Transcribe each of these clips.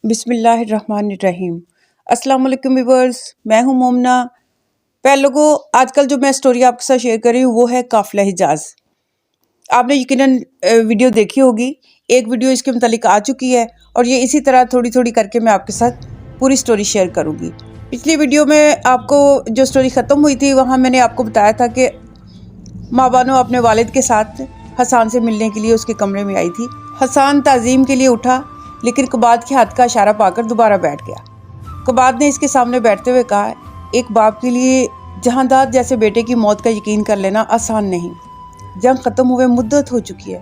بسم اللہ الرحمن الرحیم۔ السلام علیکم ویورز، میں ہوں مومنہ۔ لوگوں، آج کل جو میں سٹوری آپ کے ساتھ شیئر کر رہی ہوں وہ ہے قافلہ حجاز۔ آپ نے یقیناً ویڈیو دیکھی ہوگی، ایک ویڈیو اس کے متعلق آ چکی ہے اور یہ اسی طرح تھوڑی تھوڑی کر کے میں آپ کے ساتھ پوری سٹوری شیئر کروں گی۔ پچھلی ویڈیو میں آپ کو جو سٹوری ختم ہوئی تھی وہاں میں نے آپ کو بتایا تھا کہ ماں بانو اپنے والد کے ساتھ حسان سے ملنے کے لیے اس کے کمرے میں آئی تھی۔ حسان تعظیم کے لیے اٹھا لیکن قباد کے ہاتھ کا اشارہ پا کر دوبارہ بیٹھ گیا۔ قباد نے اس کے سامنے بیٹھتے ہوئے کہا، ایک باپ کے لیے جہانداد جیسے بیٹے کی موت کا یقین کر لینا آسان نہیں۔ جنگ ختم ہوئے مدت ہو چکی ہے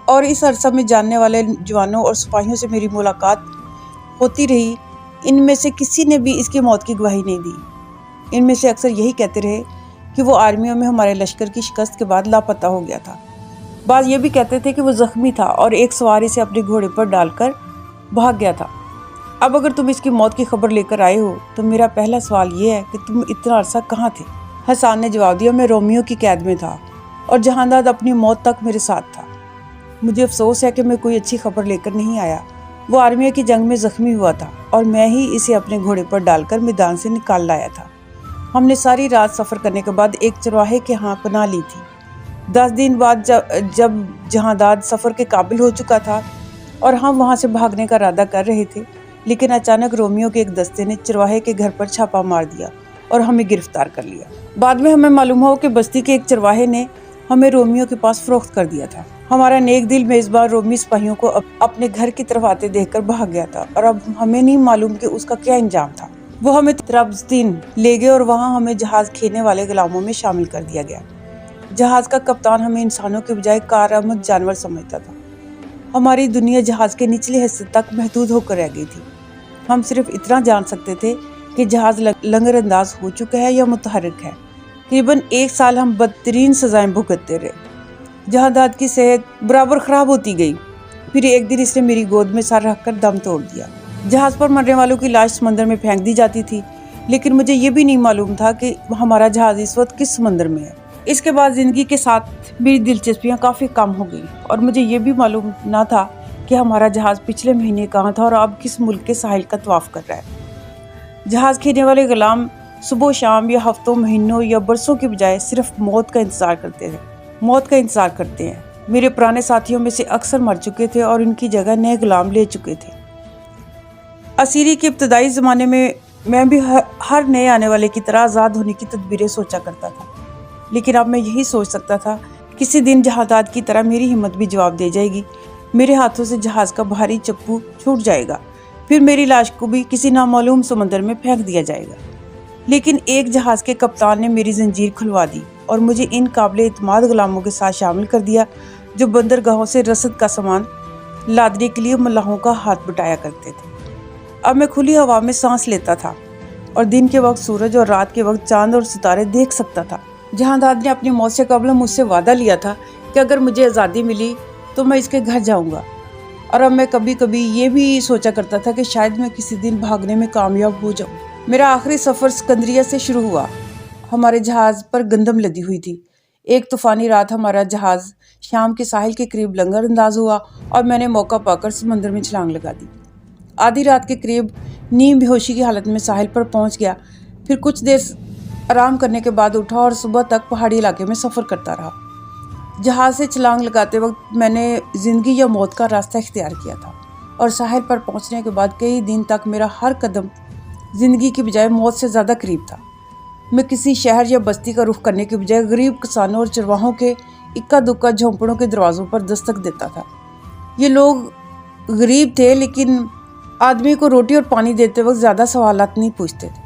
اور اس عرصہ میں جاننے والے جوانوں اور سپاہیوں سے میری ملاقات ہوتی رہی، ان میں سے کسی نے بھی اس کی موت کی گواہی نہیں دی۔ ان میں سے اکثر یہی کہتے رہے کہ وہ آرمیوں میں ہمارے لشکر کی شکست کے بعد لاپتہ ہو گیا تھا۔ بعض یہ بھی کہتے تھے کہ وہ زخمی تھا اور ایک سوار اسے اپنے گھوڑے پر ڈال کر بھاگ گیا تھا۔ اب اگر تم اس کی موت کی خبر لے کر آئے ہو تو میرا پہلا سوال یہ ہے کہ تم اتنا عرصہ کہاں تھے؟ حسان نے جواب دیا، میں رومیو کی قید میں تھا اور جہانداد اپنی موت تک میرے ساتھ تھا۔ مجھے افسوس ہے کہ میں کوئی اچھی خبر لے کر نہیں آیا۔ وہ آرمیوں کی جنگ میں زخمی ہوا تھا اور میں ہی اسے اپنے گھوڑے پر ڈال کر میدان سے نکال لایا تھا۔ ہم نے ساری رات سفر کرنے کے بعد ایک چرواہے کے ہاں پناہ لی تھی۔ 10 دن بعد جب جہانداد سفر کے قابل ہو چکا تھا اور ہم وہاں سے بھاگنے کا ارادہ کر رہے تھے، لیکن اچانک رومیو کے ایک دستے نے چرواہے کے گھر پر چھاپا مار دیا اور ہمیں گرفتار کر لیا۔ بعد میں ہمیں معلوم ہوا کہ بستی کے ایک چرواہے نے ہمیں رومیو کے پاس فروخت کر دیا تھا۔ ہمارا نیک دل میزبان رومی سپاہیوں کو اپنے گھر کی طرف آتے دیکھ کر بھاگ گیا تھا اور اب ہمیں نہیں معلوم کہ اس کا کیا انجام تھا۔ وہ ہمیں طرابزستین لے گئے اور وہاں ہمیں جہاز کھینے والے غلاموں میں شامل کر دیا گیا۔ جہاز کا کپتان ہمیں انسانوں کے بجائے کارآمد جانور سمجھتا تھا۔ ہماری دنیا جہاز کے نچلے حصے تک محدود ہو کر رہ گئی تھی۔ ہم صرف اتنا جان سکتے تھے کہ جہاز لنگر انداز ہو چکا ہے یا متحرک ہے۔ تقریباً 1 سال ہم بدترین سزائیں بھگتتے رہے۔ جہانداد کی صحت برابر خراب ہوتی گئی۔ پھر ایک دن اس نے میری گود میں سر رکھ کر دم توڑ دیا۔ جہاز پر مرنے والوں کی لاش سمندر میں پھینک دی جاتی تھی، لیکن مجھے یہ بھی نہیں معلوم تھا کہ ہمارا جہاز اس وقت کس سمندر میں ہے۔ اس کے بعد زندگی کے ساتھ میری دلچسپیاں کافی کم ہو گئی اور مجھے یہ بھی معلوم نہ تھا کہ ہمارا جہاز پچھلے مہینے کہاں تھا اور اب کس ملک کے ساحل کا طواف کر رہا ہے۔ جہاز کھینے والے غلام صبح و شام یا ہفتوں مہینوں یا برسوں کے بجائے صرف موت کا انتظار کرتے ہیں۔ میرے پرانے ساتھیوں میں سے اکثر مر چکے تھے اور ان کی جگہ نئے غلام لے چکے تھے۔ اسیری کے ابتدائی زمانے میں بھی ہر نئے آنے والے کی طرح آزاد ہونے کی تدبیریں سوچا کرتا تھا، لیکن اب میں یہی سوچ سکتا تھا کسی دن جہانداد کی طرح میری ہمت بھی جواب دے جائے گی، میرے ہاتھوں سے جہاز کا بھاری چپو چھوٹ جائے گا، پھر میری لاش کو بھی کسی نامعلوم سمندر میں پھینک دیا جائے گا۔ لیکن ایک جہاز کے کپتان نے میری زنجیر کھلوا دی اور مجھے ان قابل اعتماد غلاموں کے ساتھ شامل کر دیا جو بندرگاہوں سے رسد کا سامان لادنے کے لیے ملاحوں کا ہاتھ بٹایا کرتے تھے۔ اب میں کھلی ہوا میں سانس لیتا تھا اور دن کے وقت سورج اور رات کے وقت چاند اور ستارے دیکھ سکتا تھا۔ جہانداد نے اپنی موت سے قبل مجھ سے وعدہ لیا تھا کہ اگر مجھے آزادی ملی تو میں اس کے گھر جاؤں گا، اور اب میں کبھی کبھی یہ بھی سوچا کرتا تھا کہ شاید میں کسی دن بھاگنے میں کامیاب ہو جاؤں۔ میرا آخری سفر سکندریہ سے شروع ہوا۔ ہمارے جہاز پر گندم لدی ہوئی تھی۔ ایک طوفانی رات ہمارا جہاز شام کے ساحل کے قریب لنگر انداز ہوا اور میں نے موقع پا کر سمندر میں چھلانگ لگا دی۔ آدھی رات کے قریب نیم بے ہوشی کی حالت میں ساحل پر پہنچ گیا، پھر کچھ دیر آرام کرنے کے بعد اٹھا اور صبح تک پہاڑی علاقے میں سفر کرتا رہا۔ جہاز سے چھلانگ لگاتے وقت میں نے زندگی یا موت کا راستہ اختیار کیا تھا، اور ساحل پر پہنچنے کے بعد کئی دن تک میرا ہر قدم زندگی کی بجائے موت سے زیادہ قریب تھا۔ میں کسی شہر یا بستی کا رخ کرنے کے بجائے غریب کسانوں اور چرواہوں کے اکا دکا جھونپڑوں کے دروازوں پر دستک دیتا تھا۔ یہ لوگ غریب تھے لیکن آدمی کو روٹی اور پانی دیتے وقت زیادہ سوالات نہیں پوچھتے تھے۔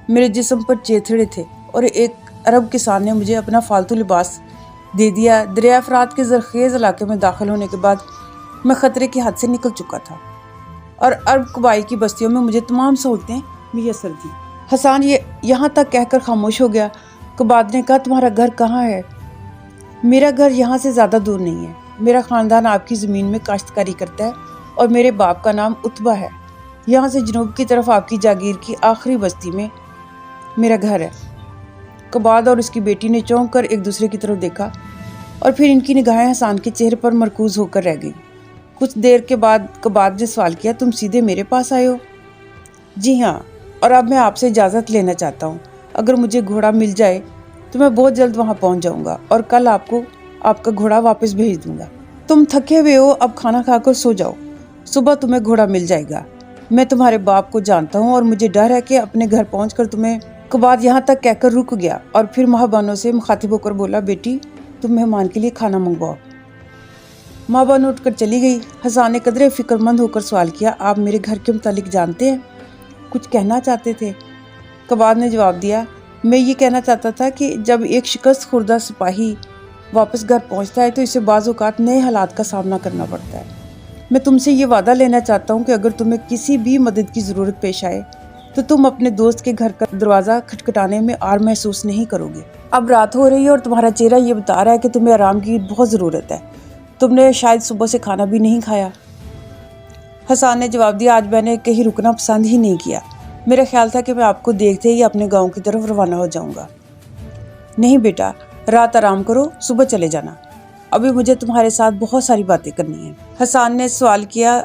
میرے جسم پر چیتھڑے تھے اور ایک عرب کسان نے مجھے اپنا فالتو لباس دے دیا۔ دریائے فرات کے زرخیز علاقے میں داخل ہونے کے بعد میں خطرے کی حد سے نکل چکا تھا اور عرب قبائل کی بستیوں میں مجھے تمام سہولتیں میسر تھیں۔ حسان یہاں تک کہہ کر خاموش ہو گیا۔ قباد نے کہا، تمہارا گھر کہاں ہے؟ میرا گھر یہاں سے زیادہ دور نہیں ہے۔ میرا خاندان آپ کی زمین میں کاشتکاری کرتا ہے اور میرے باپ کا نام اتبا ہے۔ یہاں سے جنوب کی طرف آپ کی جاگیر کی آخری بستی میں میرا گھر ہے۔ قباد اور اس کی بیٹی نے چونک کر ایک دوسرے کی طرف دیکھا اور پھر ان کی نگاہیں حسان کے چہرے پر مرکوز ہو کر رہ گئی۔ کچھ دیر کے بعد کباد نے سوال کیا، تم سیدھے میرے پاس آئے ہو؟ جی ہاں، اور اب میں آپ سے اجازت لینا چاہتا ہوں۔ اگر مجھے گھوڑا مل جائے تو میں بہت جلد وہاں پہنچ جاؤں گا اور کل آپ کو آپ کا گھوڑا واپس بھیج دوں گا۔ تم تھکے ہوئے ہو، اب کھانا کھا کر سو جاؤ، صبح تمہیں گھوڑا مل جائے گا۔ میں تمہارے باپ کو جانتا ہوں اور مجھے ڈر ہے کہ اپنے گھر پہنچ کر تمہیں کباد یہاں تک کہہ کر رک گیا اور پھر ماں بانو سے مخاطب ہو کر بولا، بیٹی تم مہمان کے لیے کھانا منگواؤ۔ ماں بانو اٹھ کر چلی گئی۔ حسان نے قدرے فکر مند ہو کر سوال کیا، آپ میرے گھر کے متعلق جانتے ہیں؟ کچھ کہنا چاہتے تھے؟ کباد نے جواب دیا، میں یہ کہنا چاہتا تھا کہ جب ایک شکست خوردہ سپاہی واپس گھر پہنچتا ہے تو اسے بعض اوقات نئے حالات کا سامنا کرنا پڑتا ہے۔ میں تم سے یہ وعدہ لینا چاہتا ہوں کہ اگر تمہیں کسی بھی مدد کی ضرورت پیش آئے تو تم اپنے دوست کے گھر کا دروازہ کھٹکھٹانے میں عار محسوس نہیں کرو گے۔ اب رات ہو رہی ہے اور تمہارا چہرہ یہ بتا رہا ہے کہ تمہیں آرام کی بہت ضرورت ہے۔ تم نے شاید صبح سے کھانا بھی نہیں کھایا۔ حسان نے جواب دیا، آج میں نے کہیں رکنا پسند ہی نہیں کیا۔ میرا خیال تھا کہ میں آپ کو دیکھتے ہی اپنے گاؤں کی طرف روانہ ہو جاؤں گا۔ نہیں بیٹا، رات آرام کرو، صبح چلے جانا، ابھی مجھے تمہارے ساتھ بہت ساری باتیں کرنی ہیں۔ حسان نے سوال کیا،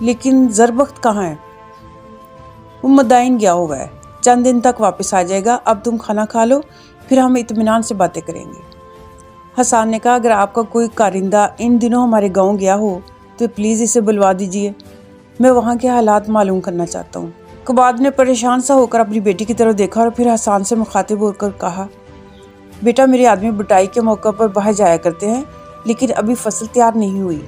لیکن زربخت کہاں ہے؟ وہ مدائن گیا ہوا ہے، چند دن تک واپس آ جائے گا۔ اب تم کھانا کھا لو، پھر ہم اطمینان سے باتیں کریں گے۔ حسان نے کہا، اگر آپ کا کوئی کارندہ ان دنوں ہمارے گاؤں گیا ہو تو پلیز اسے بلوا دیجیے، میں وہاں کے حالات معلوم کرنا چاہتا ہوں۔ کباد نے پریشان سا ہو کر اپنی بیٹی کی طرف دیکھا اور پھر حسان سے مخاطب ہو کر کہا، بیٹا میرے آدمی بٹائی کے موقع پر باہر جایا کرتے ہیں، لیکن ابھی فصل تیار نہیں ہوئی۔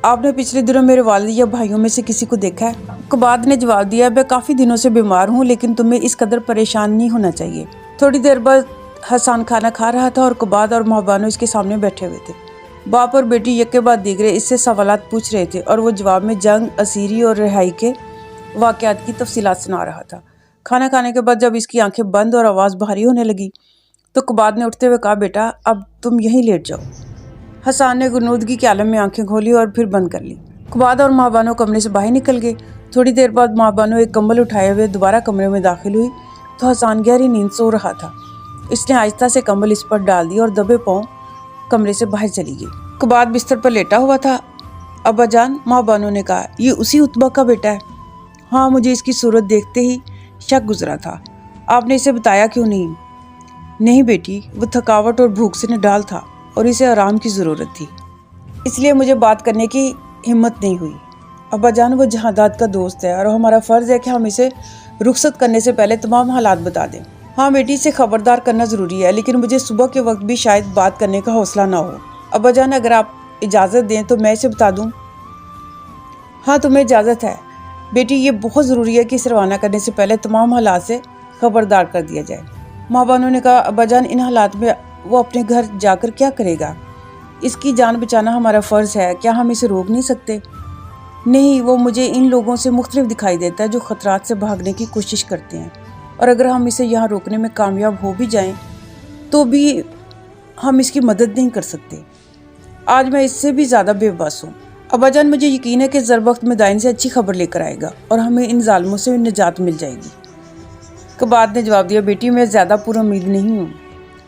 آپ نے پچھلے دنوں میرے والد یا بھائیوں میں سے کسی کو دیکھا ہے؟ کباد نے جواب دیا، میں کافی دنوں سے بیمار ہوں، لیکن تمہیں اس قدر پریشان نہیں ہونا چاہیے۔ تھوڑی دیر بعد حسان کھانا کھا رہا تھا اور کباد اور ماں بانو اس کے سامنے بیٹھے ہوئے تھے۔ باپ اور بیٹی یک کے بعد دیگرے اس سے سوالات پوچھ رہے تھے اور وہ جواب میں جنگ، اسیری اور رہائی کے واقعات کی تفصیلات سنا رہا تھا۔ کھانا کھانے کے بعد جب اس کی آنکھیں بند اور آواز بھاری ہونے لگی تو کباد نے اٹھتے ہوئے کہا، بیٹا اب تم یہیں لیٹ جاؤ۔ حسان نے غنودگی کے عالم میں آنکھیں کھولی اور پھر بند کر لی۔ کباد اور ماں بانو کمرے سے باہر نکل گئے۔ تھوڑی دیر بعد ماں بانو ایک کمبل اٹھائے ہوئے دوبارہ کمرے میں داخل ہوئی تو حسان گہری نیند سو رہا تھا۔ اس نے آہستہ سے کمبل اس پر ڈال دی اور دبے پاؤں کمرے سے باہر چلی گئی۔ کباد بستر پر لیٹا ہوا تھا۔ ابا جان، ماں بانو نے کہا، یہ اسی اتبا کا بیٹا ہے؟ ہاں، مجھے اس کی صورت دیکھتے ہی شک گزرا تھا۔ آپ نے اسے بتایا کیوں نہیں؟ نہیں بیٹی، وہ تھکاوٹ اور بھوک سے نڈال تھا اور اسے آرام کی ضرورت تھی، اس لیے مجھے بات کرنے کی ہمت نہیں ہوئی۔ ابا جان، وہ جہادات کا دوست ہے اور ہمارا فرض ہے کہ ہم اسے رخصت کرنے سے پہلے تمام حالات بتا دیں۔ ہاں بیٹی، اسے خبردار کرنا ضروری ہے، لیکن مجھے صبح کے وقت بھی شاید بات کرنے کا حوصلہ نہ ہو۔ ابا جان، اگر آپ اجازت دیں تو میں اسے بتا دوں؟ ہاں، تمہیں اجازت ہے بیٹی، یہ بہت ضروری ہے کہ اسے روانہ کرنے سے پہلے تمام حالات سے خبردار کر دیا جائے۔ ماں بانو نے کہا، ابا جان، ان حالات میں وہ اپنے گھر جا کر کیا کرے گا؟ اس کی جان بچانا ہمارا فرض ہے، کیا ہم اسے روک نہیں سکتے؟ نہیں، وہ مجھے ان لوگوں سے مختلف دکھائی دیتا ہے جو خطرات سے بھاگنے کی کوشش کرتے ہیں، اور اگر ہم اسے یہاں روکنے میں کامیاب ہو بھی جائیں تو بھی ہم اس کی مدد نہیں کر سکتے۔ آج میں اس سے بھی زیادہ بے بس ہوں۔ ابا جان، مجھے یقین ہے کہ زربخت مدائن سے اچھی خبر لے کر آئے گا اور ہمیں ان ظالموں سے نجات مل جائے گی۔ کباد نے جواب دیا، بیٹی میں زیادہ پر امید نہیں ہوں۔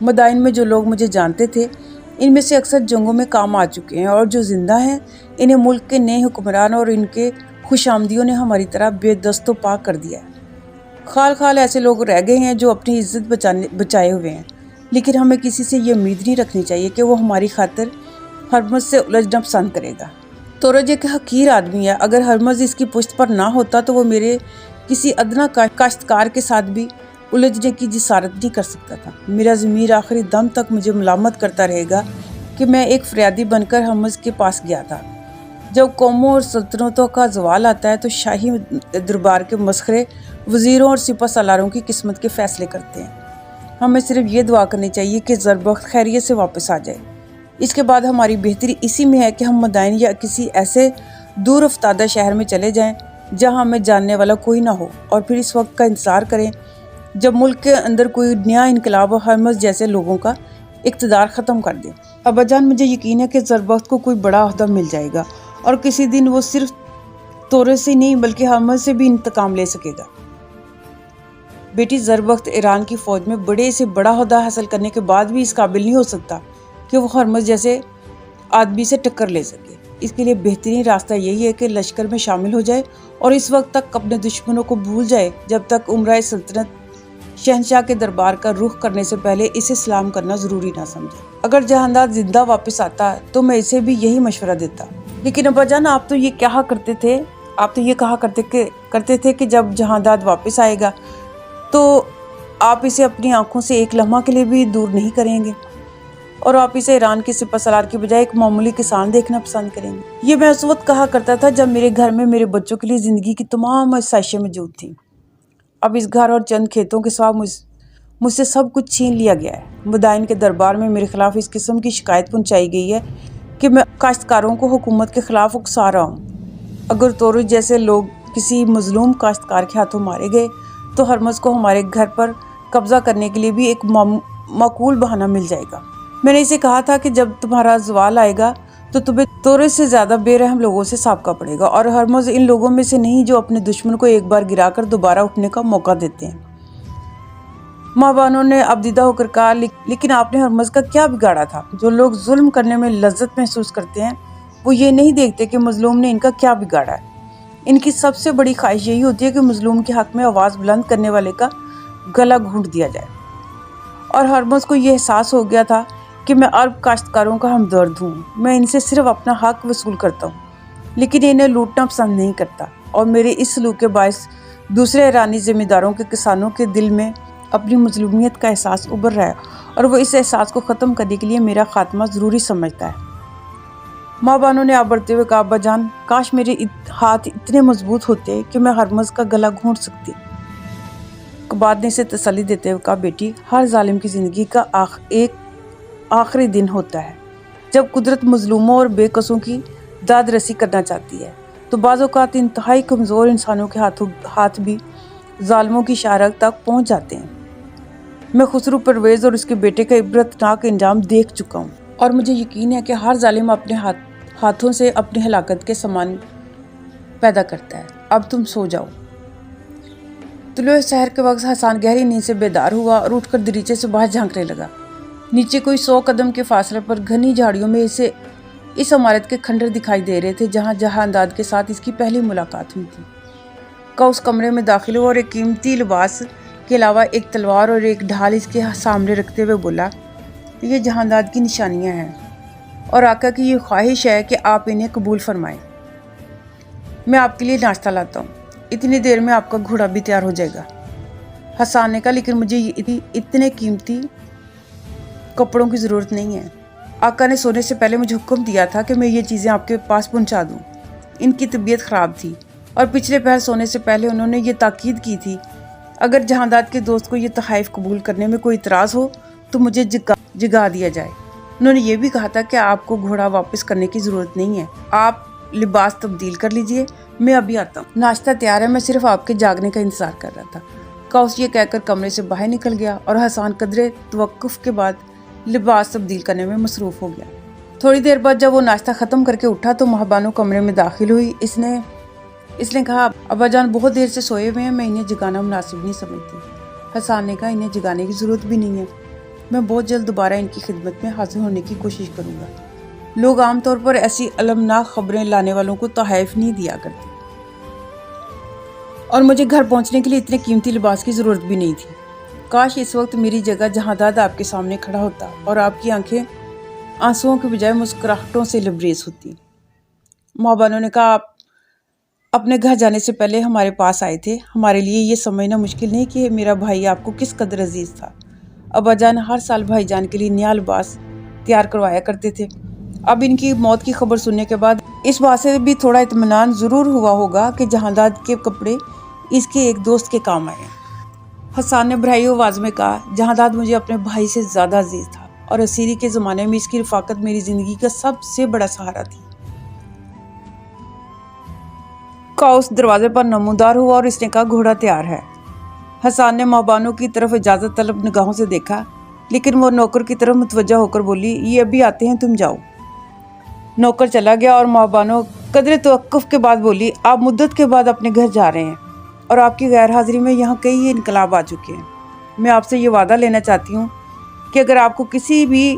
مدائن میں جو لوگ مجھے جانتے تھے ان میں سے اکثر جنگوں میں کام آ چکے ہیں، اور جو زندہ ہیں انہیں ملک کے نئے حکمران اور ان کے خوش آمدیوں نے ہماری طرح بے دست و پاک کر دیا ہے۔ خال خال ایسے لوگ رہ گئے ہیں جو اپنی عزت بچائے ہوئے ہیں، لیکن ہمیں کسی سے یہ امید نہیں رکھنی چاہیے کہ وہ ہماری خاطر ہرمز سے الجھنا پسند کرے گا۔ تورج ایک حقیر آدمی ہے، اگر ہرمز اس کی پشت پر نہ ہوتا تو وہ میرے کسی ادنا کاشتکار کے ساتھ بھی الجھنے کی جسارت نہیں کر سکتا تھا۔ میرا ضمیر آخری دم تک مجھے ملامت کرتا رہے گا کہ میں ایک فریادی بن کر ہرمز کے پاس گیا تھا۔ جب قوموں اور سلطنتوں کا زوال آتا ہے تو شاہی دربار کے مسخرے وزیروں اور سپہ سالاروں کی قسمت کے فیصلے کرتے ہیں۔ ہمیں صرف یہ دعا کرنی چاہیے کہ زربخت خیریت سے واپس آ جائے۔ اس کے بعد ہماری بہتری اسی میں ہے کہ ہم مدائن یا کسی ایسے دور افتادہ شہر میں چلے جائیں جہاں ہمیں جاننے والا کوئی نہ ہو، اور پھر اس وقت کا انتظار کریں جب ملک کے اندر کوئی نیا انقلاب اور ہرمز جیسے لوگوں کا اقتدار ختم کر دے۔ ابا جان، مجھے یقین ہے کہ زربخت کو کوئی بڑا عہدہ مل جائے گا اور کسی دن وہ صرف تورج سے نہیں بلکہ ہرمز سے بھی انتقام لے سکے گا۔ بیٹی، زربخت ایران کی فوج میں بڑے سے بڑا عہدہ حاصل کرنے کے بعد بھی اس قابل نہیں ہو سکتا کہ وہ ہرمز جیسے آدمی سے ٹکر لے سکے۔ اس کے لیے بہترین راستہ یہی ہے کہ لشکر میں شامل ہو جائے اور اس وقت تک اپنے دشمنوں کو بھول جائے جب تک عمرہ سلطنت شہنشاہ کے دربار کا رخ کرنے سے پہلے اسے سلام کرنا ضروری نہ سمجھے۔ اگر جہانداد زندہ واپس آتا تو میں اسے بھی یہی مشورہ دیتا، لیکن ابا جان آپ تو یہ کہا کرتے تھے کہ جب جہانداد واپس آئے گا تو آپ اسے اپنی آنکھوں سے ایک لمحہ کے لیے بھی دور نہیں کریں گے اور آپ اسے ایران کے سپہ سالار کی بجائے ایک معمولی کسان دیکھنا پسند کریں گے۔ یہ میں اس وقت کہا کرتا تھا جب میرے گھر میں میرے بچوں کے لیے زندگی کی تمام آسائشیں موجود تھیں۔ اب اس گھر اور چند کھیتوں کے سوا مجھ سے سب کچھ چھین لیا گیا ہے۔ مدائن کے دربار میں میرے خلاف اس قسم کی شکایت پہنچائی گئی ہے کہ میں کاشتکاروں کو حکومت کے خلاف اکسا رہا ہوں۔ اگر تورج جیسے لوگ کسی مظلوم کاشتکار کے ہاتھوں مارے گئے تو ہرمز کو ہمارے گھر پر قبضہ کرنے کے لیے بھی ایک معقول بہانہ مل جائے گا۔ میں نے اسے کہا تھا کہ جب تمہارا زوال آئے گا تو تمہیں تورج سے زیادہ بے رحم لوگوں سے سابقہ پڑے گا، اور ہرمز ان لوگوں میں سے نہیں جو اپنے دشمن کو ایک بار گرا کر دوبارہ اٹھنے کا موقع دیتے ہیں۔ ماں بانوں نے ابدیدہ ہو کر کہا، لیکن آپ نے ہرمز کا کیا بگاڑا تھا؟ جو لوگ ظلم کرنے میں لذت محسوس کرتے ہیں وہ یہ نہیں دیکھتے کہ مظلوم نے ان کا کیا بگاڑا ہے۔ ان کی سب سے بڑی خواہش یہی ہوتی ہے کہ مظلوم کے حق میں آواز بلند کرنے والے کا گلا گھونٹ دیا جائے۔ اور ہرمز کو یہ احساس ہو گیا تھا کہ میں عرب کاشتکاروں کا ہمدرد ہوں۔ میں ان سے صرف اپنا حق وصول کرتا ہوں، لیکن انہیں لوٹنا پسند نہیں کرتا، اور میرے اس سلوک کے باعث دوسرے ایرانی ذمہ داروں کے کسانوں کے دل میں اپنی مظلومیت کا احساس ابھر رہا ہے، اور وہ اس احساس کو ختم کرنے کے لیے میرا خاتمہ ضروری سمجھتا ہے۔ ماں بانوں نے آبڑتے ہوئے کہا، ابا جان کاش میرے ہاتھ اتنے مضبوط ہوتے کہ میں ہرمز کا گلا گھونٹ سکتی۔ قباد نے اسے تسلی دیتے ہوئے کہا، بیٹی ہر ظالم کی زندگی کا ایک آخری دن ہوتا ہے جب قدرت مظلوموں اور بے قصوں کی داد رسی کرنا چاہتی ہے، تو بعض اوقات انتہائی کمزور انسانوں کے ہاتھ بھی ظالموں کی شہرگ تک پہنچ جاتے ہیں۔ میں خسرو پرویز اور اس کے بیٹے کا عبرتناک انجام دیکھ چکا ہوں، اور مجھے یقین ہے کہ ہر ظالم اپنے ہاتھوں سے اپنی ہلاکت کے سامان پیدا کرتا ہے۔ اب تم سو جاؤ۔ طلوع سحر کے وقت حسان گہری نیند سے بیدار ہوا اور اٹھ کر دریچے سے باہر جھانکنے لگا۔ نیچے کوئی 100 قدم کے فاصلے پر گھنی جھاڑیوں میں اسے اس عمارت کے کھنڈر دکھائی دے رہے تھے جہاں جہانداد کے ساتھ اس کی پہلی ملاقات ہوئی تھی۔ اس کمرے میں داخل ہوا اور ایک قیمتی لباس کے علاوہ ایک تلوار اور ایک ڈھال اس کے سامنے رکھتے ہوئے بولا، یہ جہانداد کی نشانیاں ہیں اور آقا کی یہ خواہش ہے کہ آپ انہیں قبول فرمائیں۔ میں آپ کے لیے ناشتہ لاتا ہوں، اتنی دیر میں آپ کا گھوڑا بھی تیار ہو جائے گا۔ حسان نے کہا، لیکن مجھے اتنے قیمتی کپڑوں کی ضرورت نہیں ہے۔ آقا نے سونے سے پہلے مجھے حکم دیا تھا کہ میں یہ چیزیں آپ کے پاس پہنچا دوں۔ ان کی طبیعت خراب تھی اور پچھلے پہر سونے سے پہلے انہوں نے یہ تاکید کی تھی، اگر جہانداد کے دوست کو یہ تحائف قبول کرنے میں کوئی اعتراض ہو تو مجھے جگا دیا جائے۔ انہوں نے یہ بھی کہا تھا کہ آپ کو گھوڑا واپس کرنے کی ضرورت نہیں ہے، آپ لباس تبدیل کر لیجئے، میں ابھی آتا ہوں۔ ناشتہ تیار ہے، میں صرف آپ کے جاگنے کا انتظار کر رہا تھا۔ کاؤس یہ کہہ کر کمرے سے باہر نکل گیا اور حسان قدرے توقف کے بعد لباس تبدیل کرنے میں مصروف ہو گیا۔ تھوڑی دیر بعد جب وہ ناشتہ ختم کر کے اٹھا تو ماہبانو کمرے میں داخل ہوئی۔ اس نے کہا، ابا جان بہت دیر سے سوئے ہوئے ہیں، میں انہیں جگانا مناسب نہیں سمجھتی۔ حسان نے کہا، انہیں جگانے کی ضرورت بھی نہیں ہے، میں بہت جلد دوبارہ ان کی خدمت میں حاضر ہونے کی کوشش کروں گا۔ لوگ عام طور پر ایسی المناک خبریں لانے والوں کو تحائف نہیں دیا کرتے، اور مجھے گھر پہنچنے کے لیے اتنے قیمتی لباس کی ضرورت بھی نہیں تھی۔ کاش اس وقت میری جگہ جہانداد آپ کے سامنے کھڑا ہوتا اور آپ کی آنکھیں آنسوؤں کے بجائے مسکراہٹوں سے لبریز ہوتی۔ ماں بانوں نے کہا، آپ اپنے گھر جانے سے پہلے ہمارے پاس آئے تھے، ہمارے لیے یہ سمجھنا مشکل نہیں کہ میرا بھائی آپ کو کس قدر عزیز تھا۔ ابا جان ہر سال بھائی جان کے لیے نیا لباس تیار کروایا کرتے تھے۔ اب ان کی موت کی خبر سننے کے بعد اس بات سے بھی تھوڑا اطمینان ضرور ہوا ہوگا کہ جہانداد کے کپڑے اس کے ایک دوست کے کام آئے ہیں۔ حسان نے بھرائی آواز میں کہا، جہانداد مجھے اپنے بھائی سے زیادہ عزیز تھا، اور اسیری کے زمانے میں اس کی رفاقت میری زندگی کا سب سے بڑا سہارا تھی۔ کاؤس دروازے پر نمودار ہوا اور اس نے کہا، گھوڑا تیار ہے۔ حسان نے ماں بانوں کی طرف اجازت طلب نگاہوں سے دیکھا، لیکن وہ نوکر کی طرف متوجہ ہو کر بولی، یہ ابھی آتے ہیں، تم جاؤ۔ نوکر چلا گیا اور ماں بانوں قدرے توقف کے بعد بولی، آپ مدت کے بعد اپنے گھر جا رہے ہیں اور آپ کی غیر حاضری میں یہاں کئی انقلاب آ چکے ہیں۔ میں آپ سے یہ وعدہ لینا چاہتی ہوں کہ اگر آپ کو کسی بھی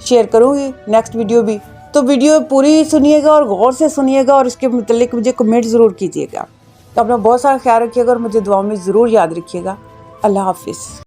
شیئر کروں گی نیکسٹ ویڈیو بھی، تو ویڈیو پوری سنیے گا اور غور سے سنیے گا اور اس کے متعلق مجھے کمنٹ ضرور کیجیے گا۔ تو اپنا بہت سارا خیال رکھیے گا اور مجھے دعاؤں میں ضرور یاد رکھیے گا۔ اللہ حافظ۔